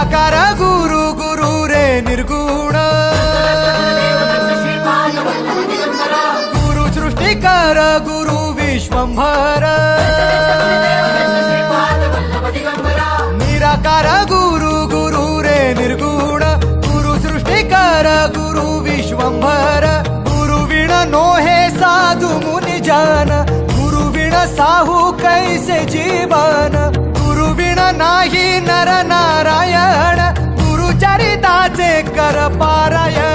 निराकार गुरु गुरु रे निर्गुण गुरु सृष्टिकर गुरु विश्वंभर निराकार गुरु गुरु रे निर्गुण गुरु सृष्टिकर गुरु विश्वंभर गुरु विण नोहे साधु मुनि जन गुरु विण साहू कैसे जीवन गुरु विण नाही नर नारायण गुरु चरिताचे कर पारायण